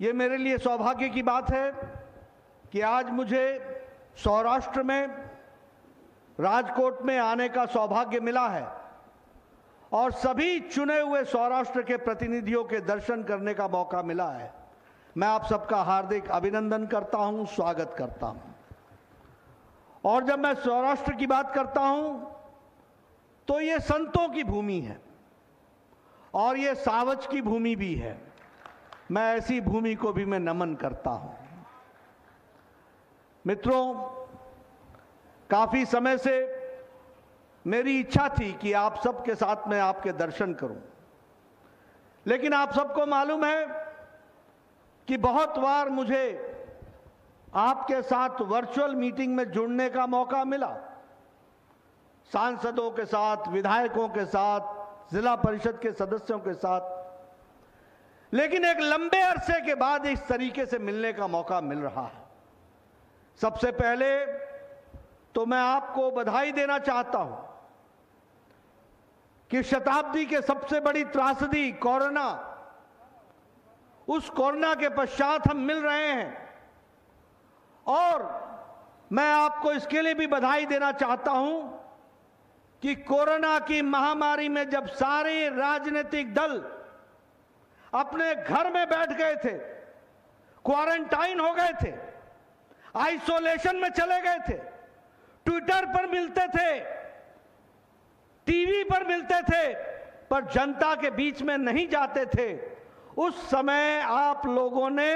ये मेरे लिए सौभाग्य की बात है कि आज मुझे सौराष्ट्र में राजकोट में आने का सौभाग्य मिला है और सभी चुने हुए सौराष्ट्र के प्रतिनिधियों के दर्शन करने का मौका मिला है। मैं आप सबका हार्दिक अभिनंदन करता हूं, स्वागत करता हूं। और जब मैं सौराष्ट्र की बात करता हूं तो ये संतों की भूमि है और ये सावज की भूमि भी है। मैं ऐसी भूमि को भी मैं नमन करता हूं। मित्रों, काफी समय से मेरी इच्छा थी कि आप सबके साथ में आपके दर्शन करूं, लेकिन आप सबको मालूम है कि बहुत बार मुझे आपके साथ वर्चुअल मीटिंग में जुड़ने का मौका मिला, सांसदों के साथ, विधायकों के साथ, जिला परिषद के सदस्यों के साथ, लेकिन एक लंबे अरसे के बाद इस तरीके से मिलने का मौका मिल रहा है। सबसे पहले तो मैं आपको बधाई देना चाहता हूं कि शताब्दी के सबसे बड़ी त्रासदी कोरोना, उस कोरोना के पश्चात हम मिल रहे हैं और मैं आपको इसके लिए भी बधाई देना चाहता हूं कि कोरोना की महामारी में जब सारे राजनीतिक दल अपने घर में बैठ गए थे, क्वारंटाइन हो गए थे, आइसोलेशन में चले गए थे, ट्विटर पर मिलते थे, टीवी पर मिलते थे, पर जनता के बीच में नहीं जाते थे, उस समय आप लोगों ने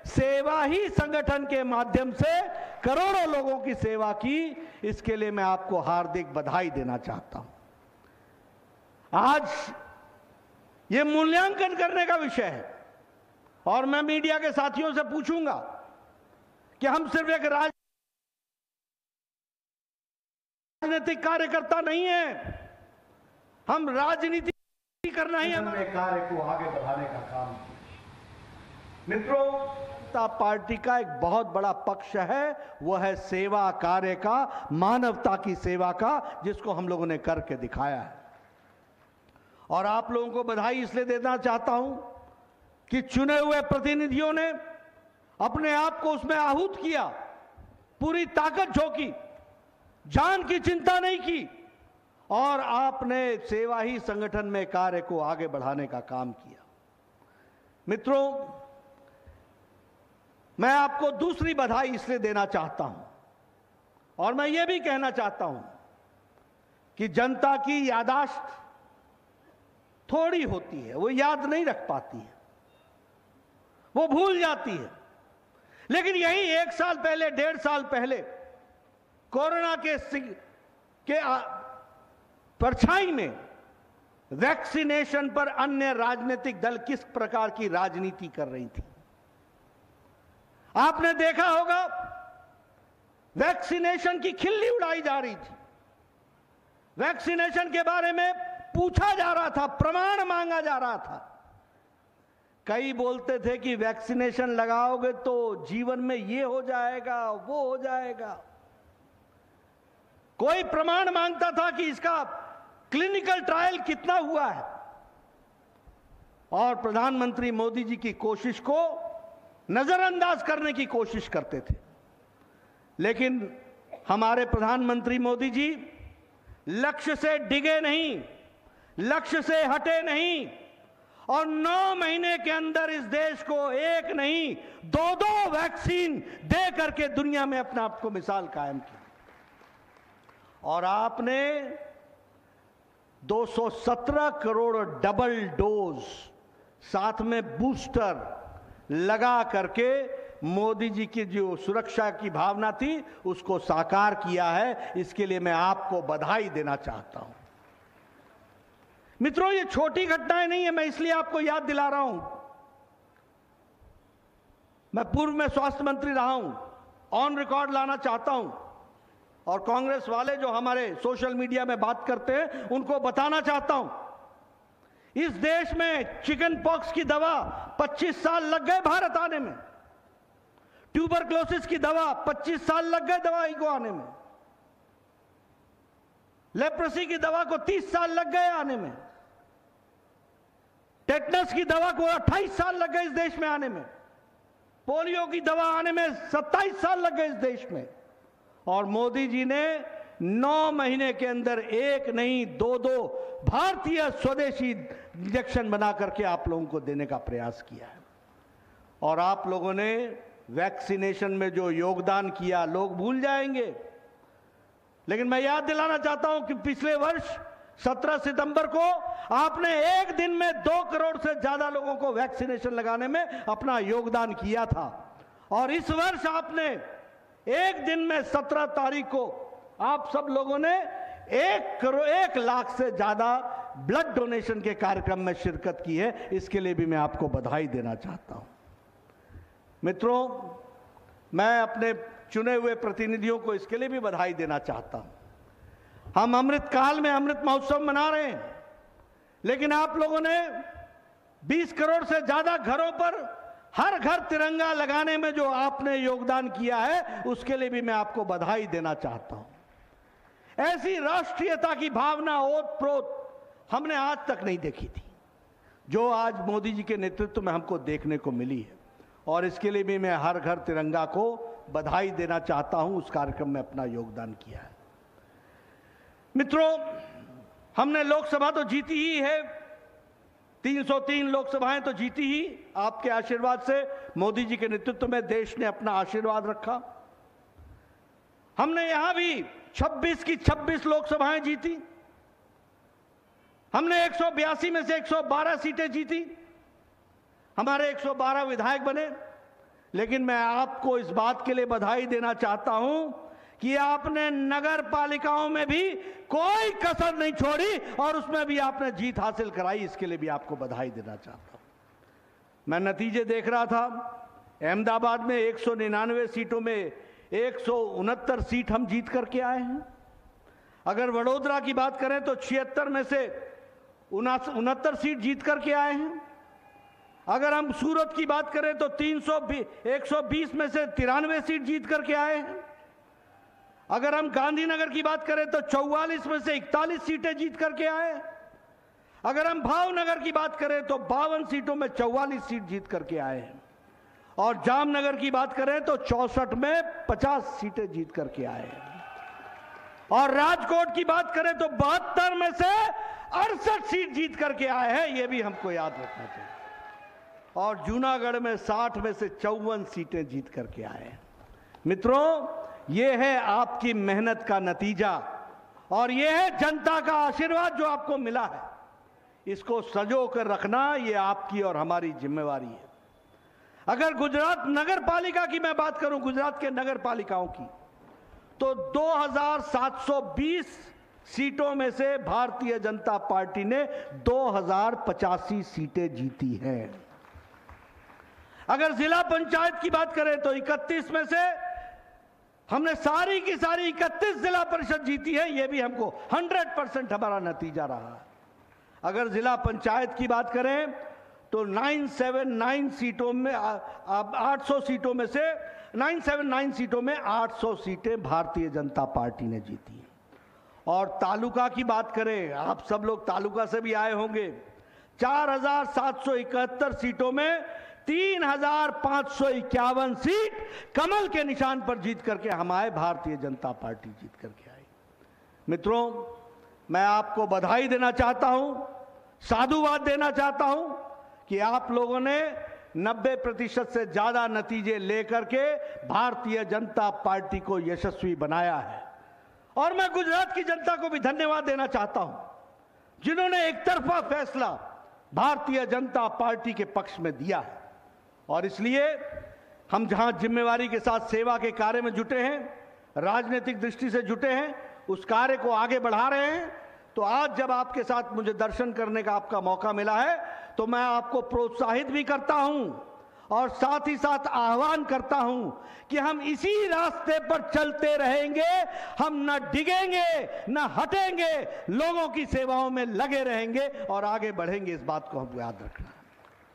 सेवा ही संगठन के माध्यम से करोड़ों लोगों की सेवा की। इसके लिए मैं आपको हार्दिक बधाई देना चाहता हूं। आज ये मूल्यांकन करने का विषय है और मैं मीडिया के साथियों से पूछूंगा कि हम सिर्फ एक राजनीतिक कार्यकर्ता नहीं है, हम राजनीति करना ही हमारे कार्य को आगे बढ़ाने का काम किया। मित्रों, पार्टी का एक बहुत बड़ा पक्ष है, वो है सेवा कार्य का, मानवता की सेवा का, जिसको हम लोगों ने करके दिखाया है। और आप लोगों को बधाई इसलिए देना चाहता हूं कि चुने हुए प्रतिनिधियों ने अपने आप को उसमें आहूत किया, पूरी ताकत झोंकी, जान की चिंता नहीं की और आपने सेवा ही संगठन में कार्य को आगे बढ़ाने का काम किया। मित्रों, मैं आपको दूसरी बधाई इसलिए देना चाहता हूं और मैं ये भी कहना चाहता हूं कि जनता की याददाश्त थोड़ी होती है, वो याद नहीं रख पाती है, वो भूल जाती है। लेकिन यही 1 साल पहले, 1.5 साल पहले कोरोना के परछाई में वैक्सीनेशन पर अन्य राजनीतिक दल किस प्रकार की राजनीति कर रही थी। आपने देखा होगा, वैक्सीनेशन की खिल्ली उड़ाई जा रही थी, वैक्सीनेशन के बारे में पूछा जा रहा था, प्रमाण मांगा जा रहा था। कई बोलते थे कि वैक्सीनेशन लगाओगे तो जीवन में ये हो जाएगा, वो हो जाएगा। कोई प्रमाण मांगता था कि इसका क्लिनिकल ट्रायल कितना हुआ है और प्रधानमंत्री मोदी जी की कोशिश को नजरअंदाज करने की कोशिश करते थे। लेकिन हमारे प्रधानमंत्री मोदी जी लक्ष्य से डिगे नहीं, लक्ष्य से हटे नहीं और 9 महीने के अंदर इस देश को एक नहीं 2-2 वैक्सीन दे करके दुनिया में अपने आप को मिसाल कायम की। और आपने 217 करोड़ डबल डोज साथ में बूस्टर लगा करके मोदी जी की जो सुरक्षा की भावना थी उसको साकार किया है। इसके लिए मैं आपको बधाई देना चाहता हूं। मित्रों, ये छोटी घटनाएं नहीं है, मैं इसलिए आपको याद दिला रहा हूं। मैं पूर्व में स्वास्थ्य मंत्री रहा हूं, ऑन रिकॉर्ड लाना चाहता हूं और कांग्रेस वाले जो हमारे सोशल मीडिया में बात करते हैं उनको बताना चाहता हूं, इस देश में चिकन पॉक्स की दवा 25 साल लग गए भारत आने में, ट्यूबरक्लोसिस की दवा 25 साल लग गए दवाई को आने में, लेप्रोसी की दवा को 30 साल लग गए आने में, टेटनस की दवा को 28 साल लग गए इस देश में आने में। पोलियो की दवा आने में 27 साल लग गए इस देश में, और मोदी जी ने 9 महीने के अंदर एक नहीं दो भारतीय स्वदेशी इंजेक्शन बना करके आप लोगों को देने का प्रयास किया है। और आप लोगों ने वैक्सीनेशन में जो योगदान किया लोग भूल जाएंगे, लेकिन मैं याद दिलाना चाहता हूं कि पिछले वर्ष 17 सितंबर को आपने एक दिन में 2 करोड़ से ज्यादा लोगों को वैक्सीनेशन लगाने में अपना योगदान किया था। और इस वर्ष आपने एक दिन में 17 तारीख को आप सब लोगों ने 1 लाख से ज्यादा ब्लड डोनेशन के कार्यक्रम में शिरकत की है। इसके लिए भी मैं आपको बधाई देना चाहता हूं। मित्रों, मैं अपने चुने हुए प्रतिनिधियों को इसके लिए भी बधाई देना चाहता हूं। हम अमृत काल में अमृत महोत्सव मना रहे हैं, लेकिन आप लोगों ने 20 करोड़ से ज्यादा घरों पर हर घर तिरंगा लगाने में जो आपने योगदान किया है, उसके लिए भी मैं आपको बधाई देना चाहता हूं। ऐसी राष्ट्रीयता की भावना ओत-प्रोत हमने आज तक नहीं देखी थी, जो आज मोदी जी के नेतृत्व में हमको देखने को मिली है। और इसके लिए भी मैं हर घर तिरंगा को बधाई देना चाहता हूं। उस कार्यक्रम में अपना योगदान किया है। मित्रों, हमने लोकसभा तो जीती ही है, 303 लोकसभाएं तो जीती ही। आपके आशीर्वाद से, मोदी जी के नेतृत्व में देश ने अपना आशीर्वाद रखा। हमने यहां भी 26 की 26 लोकसभाएं जीती। हमने 182 में से 112 सीटें जीती। हमारे 112 विधायक बने। लेकिन मैं आपको इस बात के लिए बधाई देना चाहता हूं कि आपने नगर पालिकाओं में भी कोई कसर नहीं छोड़ी और उसमें भी आपने जीत हासिल कराई। इसके लिए भी आपको बधाई देना चाहता हूं। मैं नतीजे देख रहा था, अहमदाबाद में 199 सीटों में 169 सीट हम जीत करके आए हैं। अगर वडोदरा की बात करें तो 76 में से 69 सीट जीत करके आए हैं। अगर हम सूरत की बात करें तो 120 में से 93 सीट जीत करके आए हैं। अगर हम गांधीनगर की बात करें तो 44 में से 41 सीटें जीत करके आए। अगर हम भावनगर की बात करें तो 52 सीटों में 44 सीट जीत करके आए हैं। और जामनगर की बात करें तो 64 में 50 सीटें जीत करके आए हैं। और राजकोट की बात करें तो 72 में से 68 सीट जीत करके आए हैं। यह भी हमको याद रखना चाहिए। और जूनागढ़ में 60 में से 54 सीटें जीत करके आए हैं। मित्रों, यह है आपकी मेहनत का नतीजा और यह है जनता का आशीर्वाद जो आपको मिला है। इसको संजो कर रखना यह आपकी और हमारी जिम्मेवारी है। अगर गुजरात नगर पालिका की मैं बात करूं, गुजरात के नगर पालिकाओं की, तो 2720 सीटों में से भारतीय जनता पार्टी ने 2085 सीटें जीती हैं। अगर जिला पंचायत की बात करें तो 31 में से हमने सारी की सारी 31 जिला परिषद जीती है। यह भी हमको 100% हमारा नतीजा रहा है। अगर जिला पंचायत की बात करें तो 979 सीटों में 800 सीटों में से 979 सीटों में 800 सीटें भारतीय जनता पार्टी ने जीती हैं। और तालुका की बात करें, आप सब लोग तालुका से भी आए होंगे, 4771 सीटों में 3551 सीट कमल के निशान पर जीत करके हमारे भारतीय जनता पार्टी जीत करके आई। मित्रों, मैं आपको बधाई देना चाहता हूं, साधुवाद देना चाहता हूं कि आप लोगों ने 90% से ज्यादा नतीजे लेकर के भारतीय जनता पार्टी को यशस्वी बनाया है। और मैं गुजरात की जनता को भी धन्यवाद देना चाहता हूं, जिन्होंने एक तरफा फैसला भारतीय जनता पार्टी के पक्ष में दिया है। और इसलिए हम जहां जिम्मेवारी के साथ सेवा के कार्य में जुटे हैं, राजनीतिक दृष्टि से जुटे हैं, उस कार्य को आगे बढ़ा रहे हैं। तो आज जब आपके साथ मुझे दर्शन करने का आपका मौका मिला है, तो मैं आपको प्रोत्साहित भी करता हूं और साथ ही साथ आह्वान करता हूं कि हम इसी रास्ते पर चलते रहेंगे। हम न डिगेंगे, न हटेंगे, लोगों की सेवाओं में लगे रहेंगे और आगे बढ़ेंगे। इस बात को हमको याद रखना है।